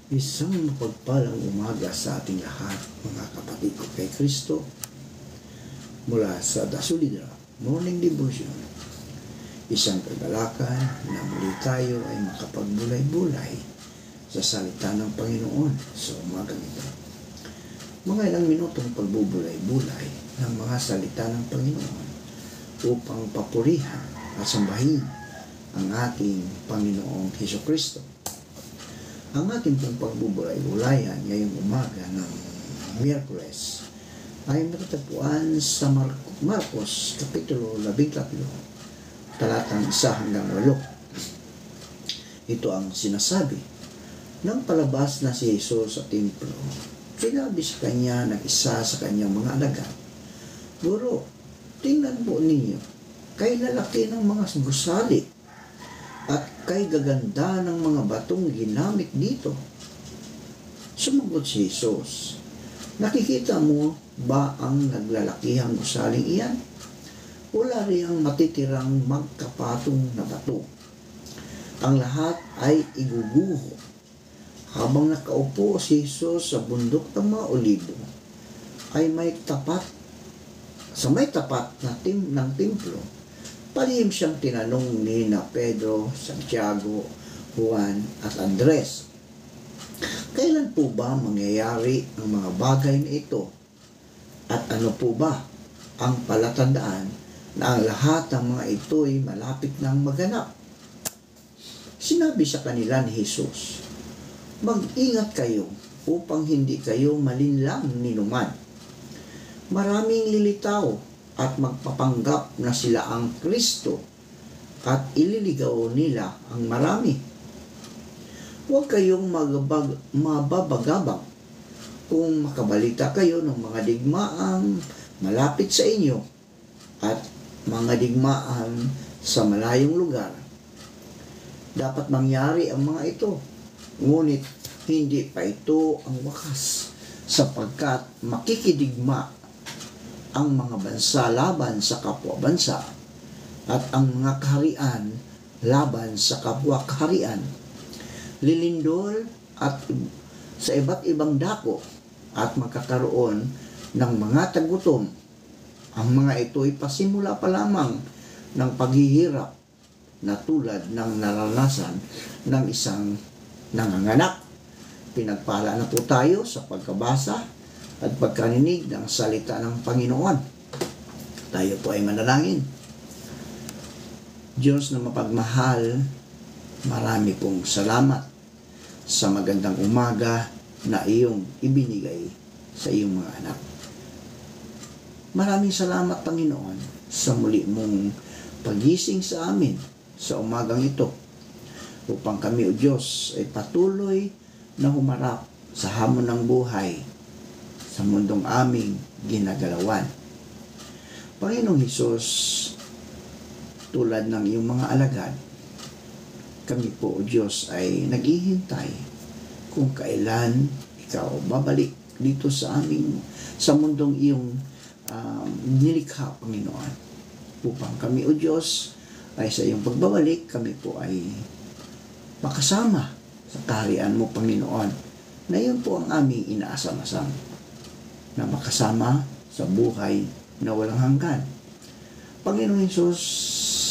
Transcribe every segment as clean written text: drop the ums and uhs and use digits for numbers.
Isang mapagpalang umaga sa ating lahat, mga kapatid ko kay Kristo, mula sa Dasulidra Morning Devotion. Isang kagalakan na muli tayo ay makapagbulay-bulay sa salita ng Panginoon sa umagang ito. Mga ilang minutong pagbubulay-bulay ng mga salita ng Panginoon upang papurihan at sambahin ang ating Panginoong Hesukristo. Ang ating pong pagbubulay-bulayan ngayong umaga ng Miyerkules ay matatagpuan sa Marcos Kapitulo 13, talatang 1 hanggang 8. Ito ang sinasabi. Nang palabas na si Jesus sa templo, sinabi sa kanya ng isa sa kanyang mga alagad, "Guro, tingnan po ninyo, kay lalaki ng mga gusali at kay gaganda ng mga batong ginamit dito." Sumagot si Jesus, "Nakikita mo ba ang naglalakihang gusaling iyan? Wala riyang matitirang magkapatong na bato. Ang lahat ay iguguho." Habang nakaupo si Jesus sa bundok ng mga olibo, ay may tapat ng templo. Palihim siyang tinanong ni Pedro, Santiago, Juan at Andres, "Kailan po ba mangyayari ang mga bagay na ito? At ano po ba ang palatandaan na ang lahat ng mga ito'y malapit nang maganap?" Sinabi sa kanila ni Jesus, "Mag-ingat kayo upang hindi kayo malinlang ninuman. Maraming lilitaw at magpapanggap na sila ang Kristo at ililigaw nila ang marami. Huwag kayong mababagabang kung makabalita kayo ng mga digmaang malapit sa inyo at mga digmaan sa malayong lugar. Dapat mangyari ang mga ito, ngunit hindi pa ito ang wakas, sapagkat makikidigma ang mga bansa laban sa kapwa bansa at ang mga kaharian laban sa kapwa kaharian. Lilindol at sa iba't ibang dako at magkakaroon ng mga tagutom. Ang mga ito'y pasimula pa lamang ng paghihirap na tulad ng naranasan ng isang nanganganak." Pinagpala na po tayo sa pagkabasa at pagkaninig ng salita ng Panginoon. Tayo po ay manalangin. Diyos na mapagmahal, marami pong salamat sa magandang umaga na iyong ibinigay sa iyong mga anak. Maraming salamat, Panginoon, sa muli mong pagising sa amin sa umagang ito, upang kami, O Diyos, ay patuloy na humarap sa hamon ng buhay sa mundong aming ginagalawan. Panginoong Hesus, tulad ng iyong mga alagad, kami po, O Diyos, ay naghihintay kung kailan ikaw babalik dito sa mundong iyong nilikha, Panginoon. Upang kami, O Diyos, ay sa iyong pagbabalik, kami po ay makasama sa kaharian mo, Panginoon, na yun po ang aming inaasam-asam, na makasama sa buhay na walang hanggan. Panginoon Hesus,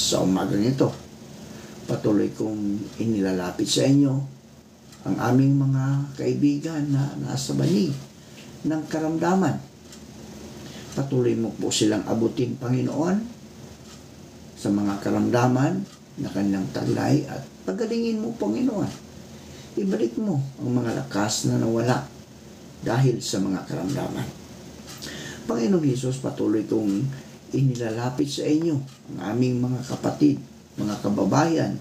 sa umagang ito, patuloy kong inilalapit sa inyo ang aming mga kaibigan na nasa banig ng karamdaman. Patuloy mo po silang abutin, Panginoon, sa mga karamdaman na kanilang taglay, at pagalingin mo, Panginoon. Ibalik mo ang mga lakas na nawala dahil sa mga karamdaman. Panginoong Hesus, patuloy kong inilalapit sa inyo ang aming mga kapatid, mga kababayan,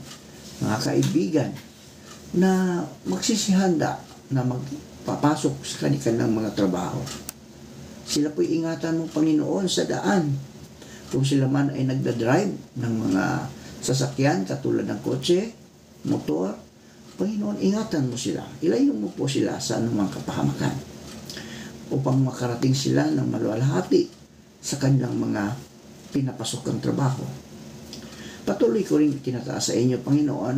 mga kaibigan na magsisihanda na magpapasok sa kanilang mga trabaho. Sila po'y ingatan mo, Panginoon, sa daan. Kung sila man ay nagdadrive ng mga sasakyan katulad ng kotse, motor, Panginoon, ingatan mo sila. Ilayo mo po sila sa anumang kapahamakan upang makarating sila ng maluwalhati sa kanilang mga pinapasok ng trabaho. Patuloy ko rin tinataas sa inyo, Panginoon,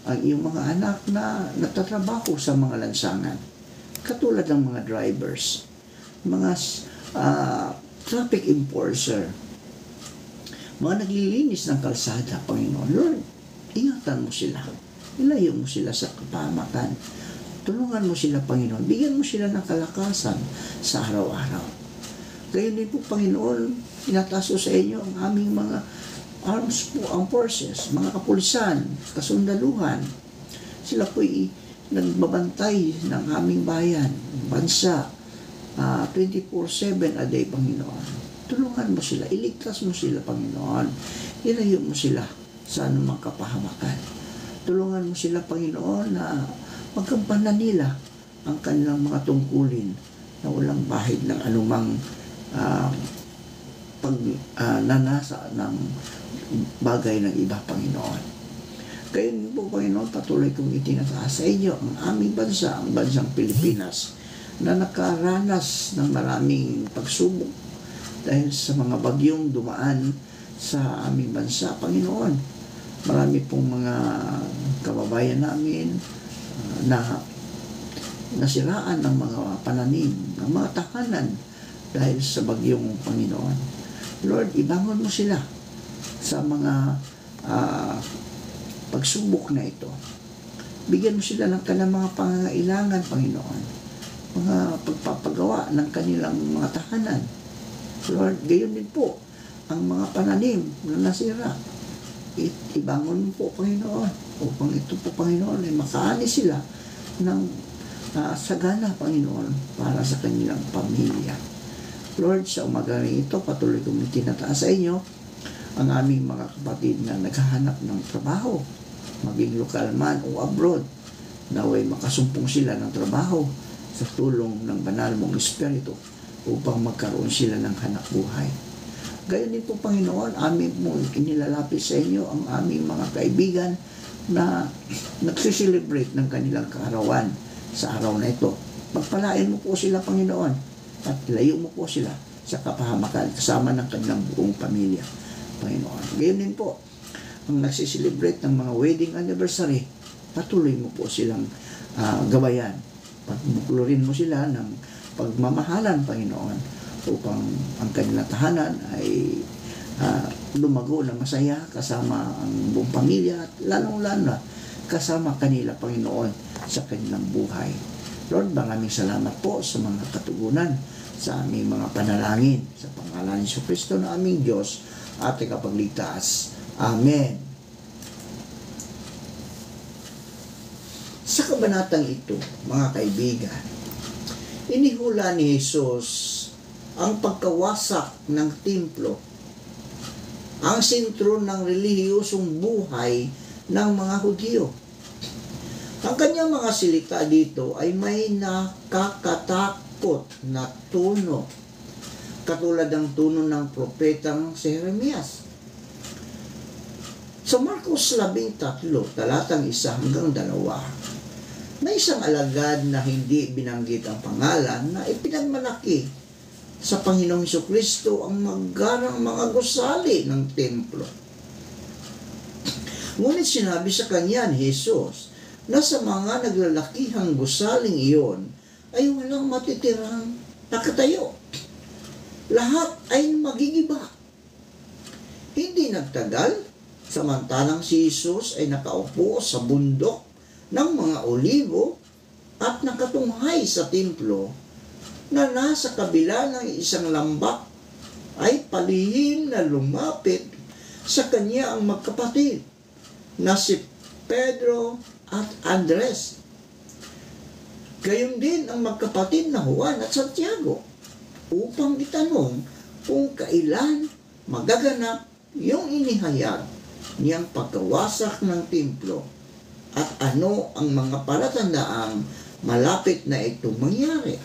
ang iyong mga anak na nagtatrabaho sa mga lansangan. Katulad ng mga drivers, mga traffic enforcer, mga naglilinis ng kalsada, Panginoon. Lord, ingatan mo sila. Ilayo mo sila sa kapahamakan. Tulungan mo sila, Panginoon. Bigyan mo sila ng kalakasan sa araw-araw. Gayon din po, Panginoon, inataso sa inyo ang aming mga arms po, ang forces, mga kapulisan, kasundaluhan. Sila po'y nagbabantay ng aming bayan, bansa, 24/7 a day, Panginoon. Tulungan mo sila, iligtas mo sila, Panginoon. Ilayo mo sila sa anumang kapahamakan. Tulungan mo sila, Panginoon, na magkampanan nila ang kanilang mga tungkulin na walang bahid ng anumang nanasa ng bagay ng iba, Panginoon. Gayon po, Panginoon, patuloy kong itinataas sa inyo ang aming bansa, ang bansang Pilipinas, na nakaranas ng maraming pagsubok dahil sa mga bagyong dumaan sa aming bansa, Panginoon. Marami pong mga kababayan namin na nasiraan ng mga pananim, ng mga tahanan dahil sa bagyong, Panginoon. Lord, ibangon mo sila sa mga pagsubok na ito. Bigyan mo sila ng kanilang mga pangangailangan, Panginoon. Mga pagpapagawa ng kanilang mga tahanan. Lord, gayon din po ang mga pananim na nasira. Ibangon mo po, Panginoon, upang ito po, Panginoon, ay makaani sila ng sagana, Panginoon, para sa kanilang pamilya. Lord, sa umaga rin ito, patuloy kong itinataas sa inyo ang aming mga kapatid na naghahanap ng trabaho, maging lokal man o abroad, naway makasumpong sila ng trabaho sa tulong ng banal mong Espiritu upang magkaroon sila ng hanap buhay. Gayon din po, Panginoon, amin po inilalapit sa inyo ang aming mga kaibigan na nagsiselebrate ng kanilang kaarawan sa araw na ito. Pagpalain mo po sila, Panginoon, at ilayo mo po sila sa kapahamakan kasama ng kanilang buong pamilya, Panginoon. Gayon din po, ang nagsiselebrate ng mga wedding anniversary, patuloy mo po silang gabayan. Pagbuklarin mo sila ng pagmamahalan, Panginoon, upang ang kanilang tahanan ay lumago na masaya kasama ang buong pamilya at lalong-lalo kasama kanila, Panginoon, sa kanilang buhay. Lord, maraming salamat po sa mga katugunan sa aming mga panalangin. Sa pangalan ni Jesucristo na aming Diyos at ikapagligtas. Amen. Sa kabanatang ito, mga kaibigan, inihula ni Jesus ang pagkawasak ng templo, ang sentro ng relihiyosong buhay ng mga Hudyo. Ang kanyang mga salita dito ay may nakakatakot na tono, katulad ng tono ng propetang si Jeremias. Sa Marcos 13, talatang 1 hanggang 2, may isang alagad na hindi binanggit ang pangalan na ipinagmalaki sa Panginoong Jesucristo ang magarang mga gusali ng templo. Ngunit sinabi sa kanya ni Jesus na sa mga naglalakihang gusaling iyon ay walang matitirang nakatayo. Lahat ay magigiba. Hindi nagtagal, samantalang si Jesus ay nakaupo sa bundok ng mga olibo at nakatunghay sa templo na nasa kabila ng isang lambak, ay palihim na lumapit sa kanya ang magkapatid na si Pedro at Andres. Gayon din ang magkapatid na Juan at Santiago upang itanong kung kailan magaganap yung inihayag niyang pagkawasak ng templo at ano ang mga palatandaang malapit na itong mangyari.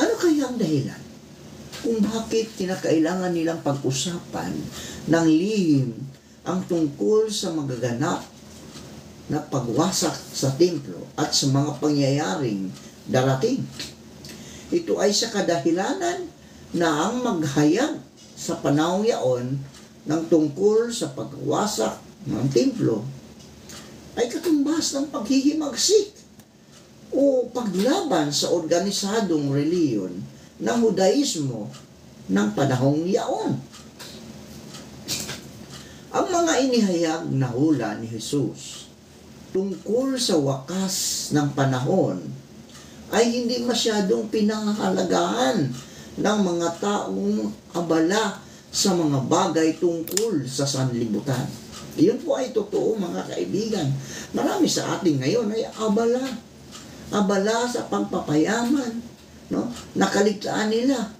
Ano kaya ang dahilan kung bakit kinakailangan nilang pag-usapan ng lihim ang tungkol sa magaganap na pagwasak sa templo at sa mga pangyayaring darating? Ito ay sa kadahilanan na ang maghayag sa panahong yaon ng tungkol sa pagwasak ng templo ay katumbas ng paghihimagsik o paglaban sa organisadong reliyon ng Hudaismo ng panahong yaon. Ang mga inihayag na hula ni Jesus tungkol sa wakas ng panahon ay hindi masyadong pinahahalagahan ng mga taong abala sa mga bagay tungkol sa sanlibutan. Iyon po ay totoo, mga kaibigan. Marami sa atin ngayon ay abala. Abala sa pagpapayaman. No? Nakaligtaan nila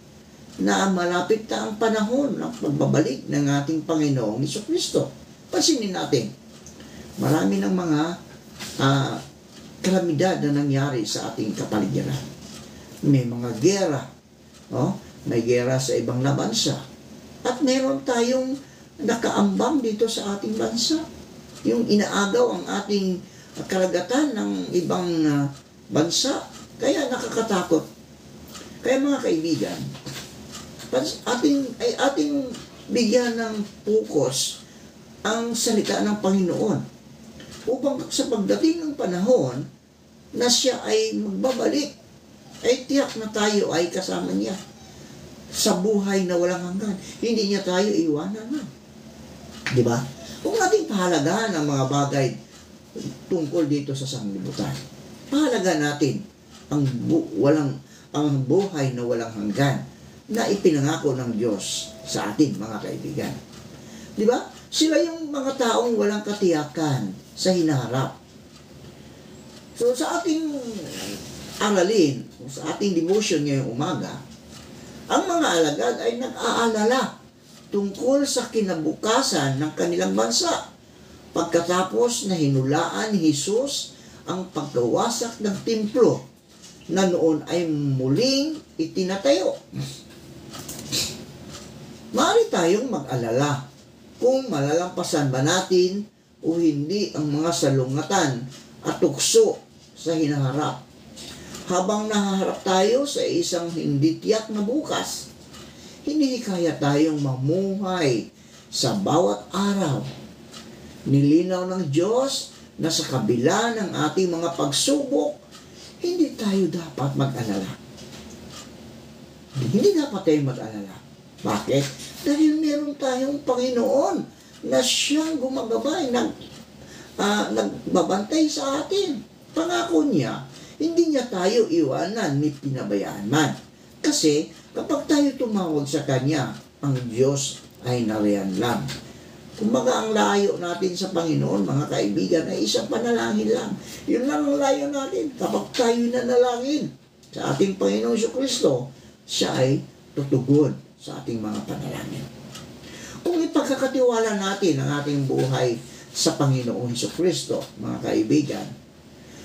na malapit na ang panahon ng pagbabalik ng ating Panginoong Jesucristo. Pansinin natin, marami ng mga kalamidad na nangyari sa ating kapaligiran. May mga gera, may gera sa ibang na bansa. At meron tayong nakaambang dito sa ating bansa. Yung inaagaw ang ating karagatan ng ibang bansa. Kaya nakakatakot. Kaya mga kaibigan, ating bigyan ng focus ang salita ng Panginoon upang sa pagdating ng panahon na siya ay magbabalik, ay tiyak na tayo ay kasama niya sa buhay na walang hanggan. Hindi niya tayo iwanan na. Di ba? Kung nating pahalagahan ang mga bagay tungkol dito sa sanglibutan, pahalagahan natin ang buhay na walang hanggan na ipinangako ng Diyos sa atin, mga kaibigan. Di ba? Sila yung mga taong walang katiyakan sa hinaharap. So sa ating aralin, sa ating devotion ngayong umaga, ang mga alagad ay nag-aalala tungkol sa kinabukasan ng kanilang bansa pagkatapos na hinulaan ni Jesus ang pagkawasak ng templo na noon ay muling itinatayo. Maaari tayong mag-alala kung malalampasan ba natin o hindi ang mga salungatan at tukso sa hinaharap. Habang nahaharap tayo sa isang hindi tiyak na bukas, hinihikaya tayong mamuhay sa bawat araw. Nilinaw ng Diyos na sa kabila ng ating mga pagsubok, hindi tayo dapat mag-alala. Hindi dapat tayo mag-alala. Bakit? Dahil meron tayong Panginoon na siyang gumagabay, nagbabantay sa atin. Pangako niya, hindi niya tayo iwanan ni pinabayaan man. Kasi kapag tayo tumawag sa Kanya, ang Diyos ay nariyan lang. Kumbaga ang layo natin sa Panginoon, mga kaibigan, ay isang panalangin lang. Yun lang ang layo natin. Kapag tayo nanalangin sa ating Panginoong Jesucristo, siya ay tutugon sa ating mga panalangin. Kung ipagkakatiwala natin ang ating buhay sa Panginoong Jesucristo, mga kaibigan,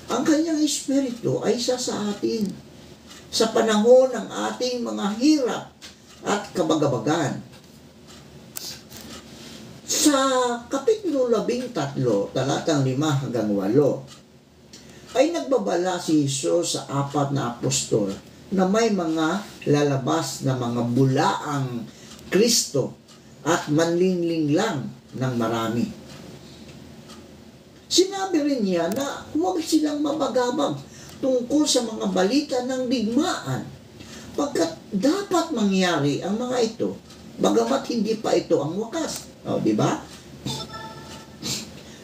ang Kanyang Espiritu ay isa sa atin sa panahon ng ating mga hirap at kabagabagan. Sa Kapitulo 13, talatang 5 hanggang 8, ay nagbabala si Jesus sa 4 na apostol na may mga lalabas na mga bulaang Kristo at manlingling lang ng marami. Sinabi rin niya na huwag silang mabagabag tungkol sa mga balita ng digmaan pagkat dapat mangyari ang mga ito bagamat hindi pa ito ang wakas. Di ba?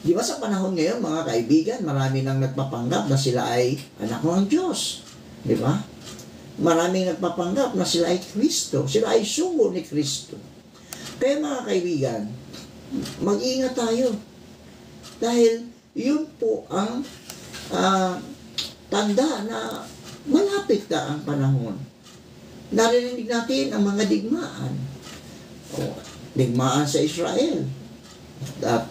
Di ba sa panahon ngayon, mga kaibigan, marami nang nagpapanggap na sila ay anak ng Diyos. Di ba? Maraming nagpapanggap na sila ay Kristo. Sila ay sugo ni Kristo. Kaya mga kaibigan, mag-ingat tayo. Dahil yun po ang tanda na malapit na ang panahon. Narinig natin ang mga digmaan. Digmaan sa Israel. At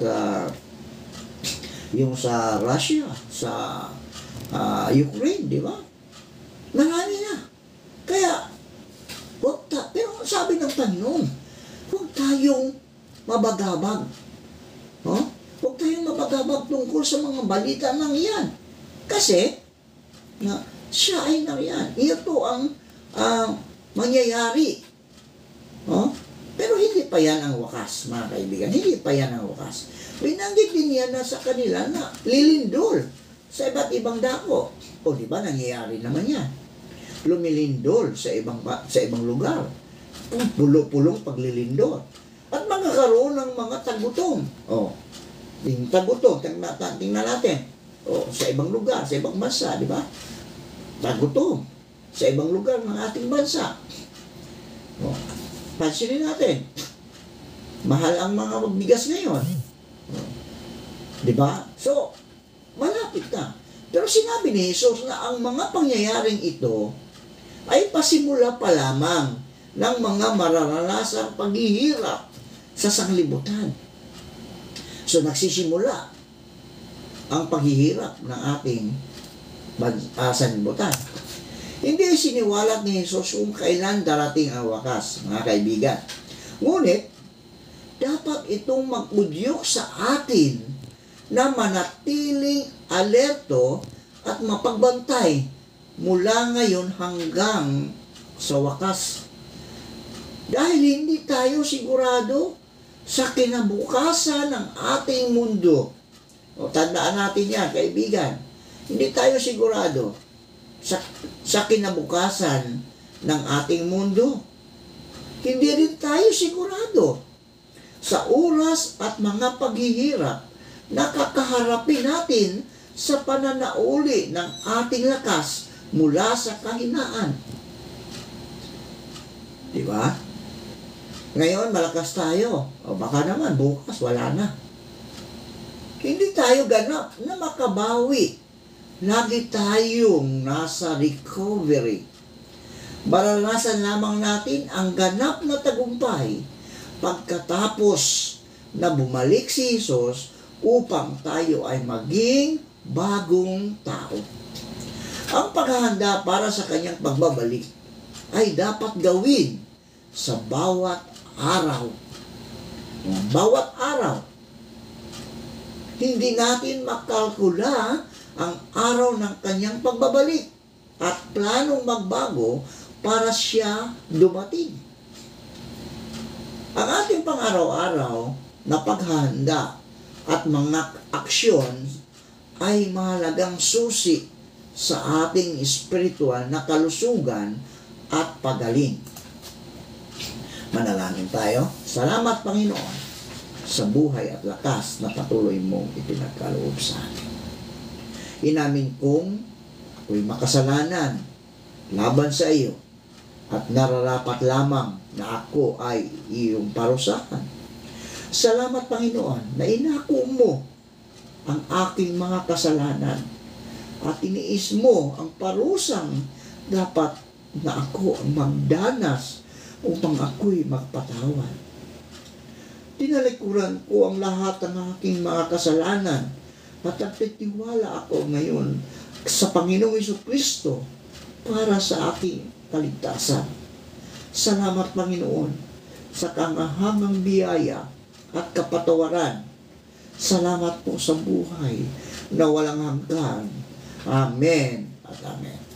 yung sa Russia, sa Ukraine, di ba? Marami na. Kaya, pero sabi ng Panginoon, huwag tayong mabagabag. Huwag tayong mabagabag tungkol sa mga balita ng iyan. Kasi, siya ay nariyan. Ito ang mangyayari. Pero hindi pa yan ang wakas, mga kaibigan. Hindi pa yan ang wakas. Binanggit din yan na sa kanila na lilindol sa iba't ibang dako. O di ba, nangyayari naman yan. Lumilindol sa ibang lugar. Pulong paglilindol. At magkakaroon ng mga tagutom. O, yung tagutom, tingnan natin. O, sa ibang lugar, sa ibang bansa, di ba? Tagutom sa ibang lugar ng ating bansa. O, pansinin natin. Mahal ang mga bigas ngayon. O, di ba? So, malapit na. Pero sinabi ni Jesus na ang mga pangyayaring ito ay pasimula pa lamang ng mga mararanasang paghihirap sa sanglibutan. So, nagsisimula ang paghihirap ng ating sanglibutan. Hindi siniwalat ni Jesus kung kailan darating ang wakas, mga kaibigan. Ngunit, dapat itong mag-udyok sa atin na manatiling alerto at mapagbantay mula ngayon hanggang sa wakas. Dahil hindi tayo sigurado sa kinabukasan ng ating mundo. O, tandaan natin yan, kaibigan. Hindi tayo sigurado sa kinabukasan ng ating mundo. Hindi rin tayo sigurado sa oras at mga paghihirap na kakaharapin natin sa pananauli ng ating lakas mula sa kahinaan. Di ba? Ngayon, malakas tayo. O baka naman, bukas, wala na. Hindi tayo ganap na makabawi. Lagi tayong nasa recovery. Maranasan lamang natin ang ganap na tagumpay pagkatapos na bumalik si Jesus upang tayo ay maging bagong tao. Ang paghahanda para sa kanyang pagbabalik ay dapat gawin sa bawat araw. Bawat araw. Hindi natin makalkula ang araw ng kanyang pagbabalik at planong magbago para siya dumating. Ang ating pang-araw-araw na paghahanda at mga aksyon ay mahalagang susi sa ating espiritual na kalusugan at pagaling. Manalangin tayo. Salamat, Panginoon, sa buhay at lakas na patuloy mong ipinagkaloob sa akin. Inamin kong ako'y makasalanan laban sa iyo at nararapat lamang na ako ay iyong parusahan. Salamat, Panginoon, na inako mo ang aking mga kasalanan at iniis mo ang parusang dapat na ako ang magdanas upang ako'y magpatawad. Tinalikuran ko ang lahat ng aking mga kasalanan at nagtitiwala ako ngayon sa Panginoong Jesucristo para sa aking kaligtasan. Salamat, Panginoon, sa kangahangang biyaya at kapatawaran. Salamat po sa buhay na walang hanggan. Amen at amen.